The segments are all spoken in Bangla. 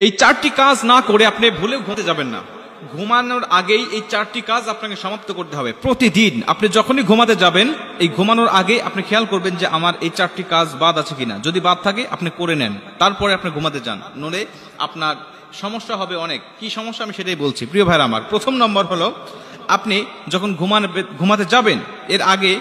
এই চারটি কাজ না করে আপনি ভুলেও ঘুমাতে যাবেন না। ঘুমানোর আগেই এই চারটি কাজ আপনাকে সমাপ্ত করতে হবে। প্রতিদিন আপনি যখনই ঘুমাতে যাবেন, এই ঘুমানোর আগে আপনি খেয়াল করবেন যে আমার এই চারটি কাজ বাদ আছে কিনা। যদি বাদ থাকে আপনি করে নেন, তারপরে আপনি ঘুমাতে যান, নইলে আপনার সমস্যা হবে অনেক। কি সমস্যা আমি সেটাই বলছি প্রিয় ভাইরা আমার। প্রথম নম্বর হলো, আপনি যখন ঘুমাতে যাবেন এর আগে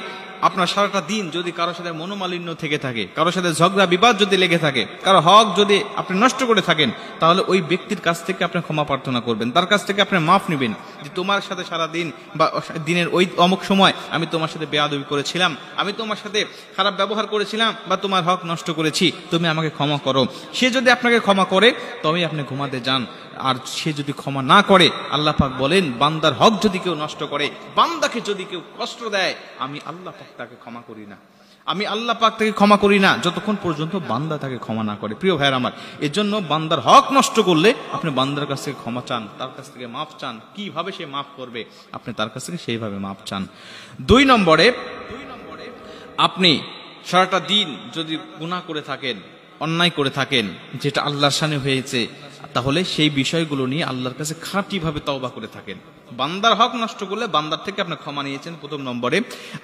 আপনার সারাটা দিন যদি কারোর সাথে মনোমালিন্য থেকে থাকে, কারোর সাথে ঝগড়া বিবাদ যদি লেগে থাকে, কারো হক যদি আপনি নষ্ট করে থাকেন, তাহলে ওই ব্যক্তির কাছ থেকে আপনি ক্ষমা প্রার্থনা করবেন, তার কাছ থেকে আপনি মাফ নেবেন যে তোমার সাথে সারা দিন বা দিনের ওই অমুক সময় আমি তোমার সাথে বেয়াদবি করেছিলাম, আমি তোমার সাথে খারাপ ব্যবহার করেছিলাম বা তোমার হক নষ্ট করেছি, তুমি আমাকে ক্ষমা করো। সে যদি আপনাকে ক্ষমা করে তবেই আপনি ঘুমাতে যান। আর সে যদি ক্ষমা না করে, আল্লাহ পাক বলেন বান্দার হক যদি কেউ নষ্ট করে, বান্দাকে যদি কেউ কষ্ট দেয়, আমি আল্লাহ পাক তাকে ক্ষমা করি না, আমি আল্লাহ পাক তাকে ক্ষমা করি না যতক্ষণ পর্যন্ত বান্দা তাকে ক্ষমা না করে। প্রিয় ভাইয়ের আমার, এর জন্য বান্দার হক নষ্ট করলে আপনি বান্দার কাছ থেকে ক্ষমা চান, তার কাছ থেকে মাফ চান। কিভাবে সে মাফ করবে, আপনি তার কাছ থেকে সেইভাবে মাফ চান। দুই নম্বরে, আপনি সারাটা দিন যদি গুনাহ করে থাকেন, অন্যায় করে থাকেন যেটা আল্লাহর শানে হয়েছে, তাহলে সেই বিষয়গুলো নিয়ে আল্লাহর কাছে খাঁটিভাবে তওবা করে থাকেন। বান্দার হক নষ্ট করলে বান্দার থেকে আপনি ক্ষমা নিয়েছেন প্রথম নম্বরে।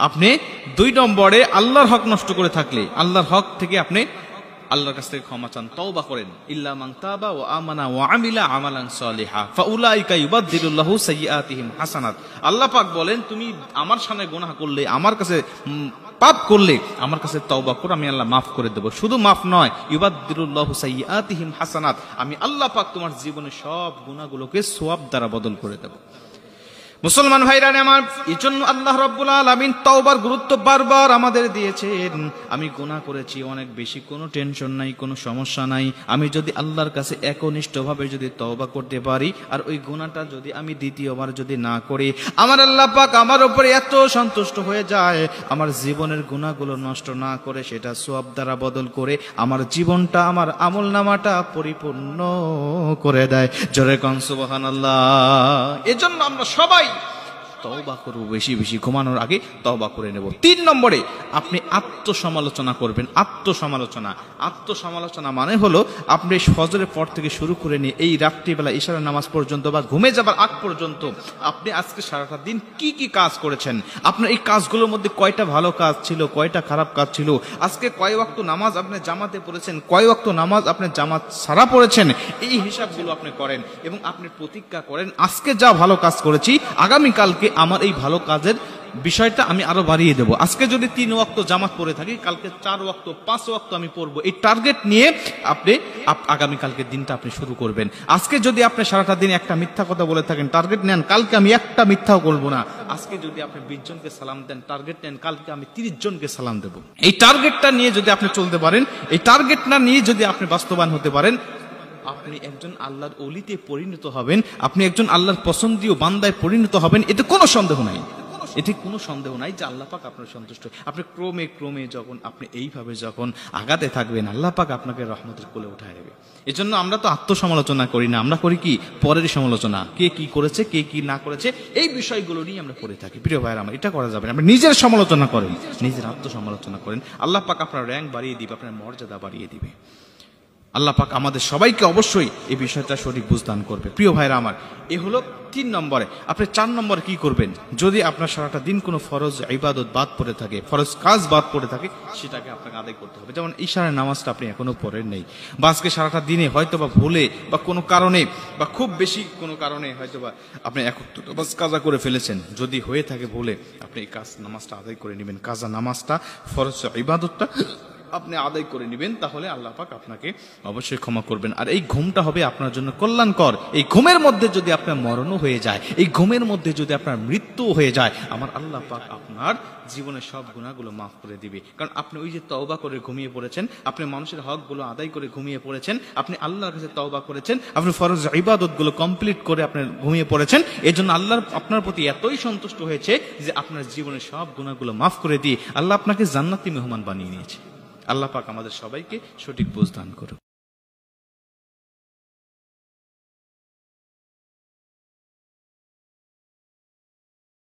আপনি দুই নম্বরে আল্লাহর হক নষ্ট করে থাকলে আল্লাহর হক থেকে আপনি আল্লাহর কাছ থেকে ক্ষমা চান, তওবা করেন। ইল্লা মান তাবা ওয়া আমানা ওয়া আমিলা আমালান সালিহা ফাউলাইকা ইউবাদদিলুল্লাহু সাইয়্যাতিহিম হাসানাত। আল্লাহ পাক বলেন, তুমি আমার সামনে গুনাহ করলে, আমার কাছে পাপ করলে আমার কাছে তওবা করো, আমি আল্লাহ মাফ করে দেব। শুধু মাফ নয়, ইউবাদদিলুল্লাহু সাইয়্যাতিহিম হাসানাত, আমি আল্লাহ পাক তোমার জীবনের সব গুনাহগুলোকে সওয়াব দ্বারা বদল করে দেব। মুসলমান ভাইরা আমার, এই জন্য আল্লাহ রাব্বুল আলামিন তওবার গুরুত্ব বারবার আমাদের দিয়েছেন। আমি গুনাহ করেছি অনেক বেশি, কোনো টেনশন নাই, কোনো সমস্যা নাই। আমি যদি আল্লাহর কাছে একনিষ্ঠভাবে যদি তওবা করতে পারি, আর ওই গুনাহটা যদি আমি দ্বিতীয়বার যদি না করি, আমার আল্লাহ পাক আমার উপরে এত সন্তুষ্ট হয়ে যায়, আমার জীবনের গুনাহগুলো নষ্ট না করে সেটা সওয়াব দ্বারা বদল করে আমার জীবনটা, আমার আমলনামাটা পরিপূর্ণ করে দেয়। জোরে কোন সুবহানাল্লাহ। এজন্য আমরা সবাই তওবা করব, বেশি বেশি ঘুমানোর আগে তওবা করে নেব। তিন নম্বরে, আপনি আত্মসমালোচনা করবেন। আত্মসমালোচনা মানে হলো, আপনি ফজরের পর থেকে শুরু করে নিয়ে এই রাত্রিবেলা ইশারের নামাজ পর্যন্ত বা ঘুমে যাবার আগ পর্যন্ত আপনি আজকে সারাটা দিন কি কি কাজ করেছেন, আপনার এই কাজগুলোর মধ্যে কয়টা ভালো কাজ ছিল, কয়টা খারাপ কাজ ছিল, আজকে কয় ওয়াক্ত নামাজ আপনি জামাতে পড়েছেন, কয় ওয়াক্ত নামাজ আপনি জামাত ছাড়া পড়েছেন, এই হিসাবগুলো আপনি করেন এবং আপনি প্রতিজ্ঞা করেন, আজকে যা ভালো কাজ করেছি আগামীকালকে আমার এই ভালো কাজের বিষয়টা আমি আরো বাড়িয়ে দেব। আজকে যদি 3 ওয়াক্ত জামাত পড়ে থাকি, কালকে 4 ওয়াক্ত 5 ওয়াক্ত আমি পড়বো। এই টার্গেট নিয়ে আপনি আগামীকালকের দিনটা আপনি শুরু করবেন। আজকে যদি আপনি সারাটা দিন একটা মিথ্যা কথা বলে থাকেন, টার্গেট নেন কালকে আমি একটা মিথ্যাও বলবো না। আজকে যদি আপনি 20 জনকে সালাম দেন, টার্গেট নেন কালকে আমি 30 জনকে সালাম দেব। এই টার্গেটটা নিয়ে যদি আপনি চলতে পারেন, এই টার্গেটটা নিয়ে যদি আপনি বাস্তবায়ন হতে পারেন, আপনি একজন আল্লাহর ওলিতে পরিণত হবেন, আপনি একজন আল্লাহর পছন্দীয় বান্দায় পরিণত হবেন। এতে কোনো সন্দেহ নাই, যে আল্লাহ পাক আপনার সন্তুষ্ট। আপনি ক্রমে ক্রমে যখন আপনি এইভাবে যখন আগাতে থাকবেন, আল্লাহ পাক আপনাকে রহমতের কোলে উঠায় নেবে। এজন্য আমরা তো আত্মসমালোচনা করি না, আমরা করি কি পরের সমালোচনা, কে কি করেছে, কে কি না করেছে, এই বিষয়গুলো নিয়ে আমরা করে থাকি। প্রিয় ভাইরা আমার, এটা করা যাবে না। আপনি নিজের সমালোচনা করেন, নিজের আত্মসমালোচনা করেন, আল্লাহ পাক আপনার র্যাঙ্ক বাড়িয়ে দিবে, আপনার মর্যাদা বাড়িয়ে দিবে। আল্লাহ পাক আমাদের সবাইকে অবশ্যই এই বিষয়টা সঠিক বুঝদান করবে। প্রিয় ভাইরা আমার, এ হলো 3 নম্বরে। আপনি 4 নম্বরে কি করবেন, যদি আপনার সারাটা দিন কোনো ফরজ ইবাদত বাদ পড়ে থাকে, ফরজ কাজ বাদ পড়ে থাকে, সেটাকে আপনাকে আদায় করতে হবে। যেমন ইশারের নামাজটা আপনি এখনো পড়েন নেই, বা আজকে সারাটা দিনে হয়তো বা ভুলে বা কোনো কারণে বা খুব বেশি কোনো কারণে হয়তো বা আপনি কাজা করে ফেলেছেন। যদি হয়ে থাকে ভুলে, আপনি এই নামাজটা আদায় করে নেবেন। কাজা নামাজটা, ফরজ ইবাদতটা আপনি আদায় করে নেবেন, তাহলে আল্লাহ পাক আপনাকে অবশ্যই ক্ষমা করবেন। আর এই ঘুমটা হবে আপনার জন্য কল্যাণকর। এই ঘুমের মধ্যে যদি আপনার মরণও হয়ে যায়, এই ঘুমের মধ্যে যদি আপনার মৃত্যু হয়ে যায়, আমার আল্লাহ পাক আপনার জীবনের সব গুনাহগুলো মাফ করে দিবে। কারণ আপনি ওই যে তওবা করে ঘুমিয়ে পড়েছেন, আপনি মানুষের হকগুলো আদায় করে ঘুমিয়ে পড়েছেন, আপনি আল্লাহর কাছে তওবা করেছেন, আপনি ফরজ ইবাদতগুলো কমপ্লিট করে আপনি ঘুমিয়ে পড়েছেন। এজন্য আল্লাহ আপনার প্রতি এতই সন্তুষ্ট হয়েছে যে আপনার জীবনের সব গুনাহগুলো মাফ করে দিয়ে আল্লাহ আপনাকে জান্নাতি মেহমান বানিয়ে নিয়েছে। আল্লাহ পাক আমাদের সবাইকে সঠিক বুঝ দান করুন।